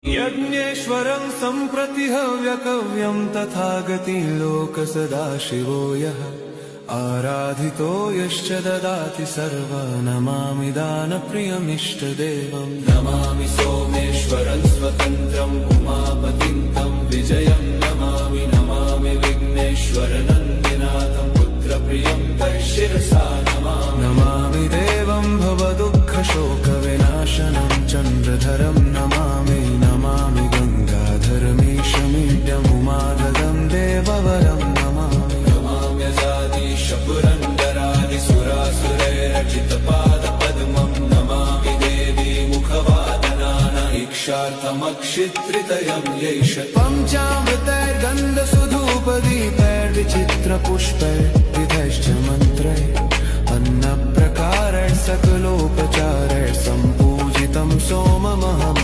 यज्ञेश्वरं सम्प्रति हव्यकव्यं तथागति लोकसदाशिवो यः आराधितो यश्च ददाति सर्वा नमामि दानप्रियमिष्टदेवं नमामि सोमेश्वरं स्वतन्त्रम् उमापतिं तं विजयं नमामि नमामि विघ्नेश्वरनन्दिनाथं पुत्रप्रियं तैशिरसा नमामि देवं भवदुःखशोकविनाशनं चन्द्रधरं नमामि नमामि गङ्गाधरमीशमीड्यमुमाधदं देववरं नमामि नमाम्यजादिशपुरन्दरादिसुरासुरैरचितपादपद्मं नमामि देवी मुखवादनान इक्षार्थमक्षित्रितयं यैष पञ्चामृतैर्गन्धसुधूपदीपैर्विचित्रपुष्पैर्विधैश्च मन्त्रैः अन्नप्रकारैः सकलोपचारैः सम्पूजितं सोममहम्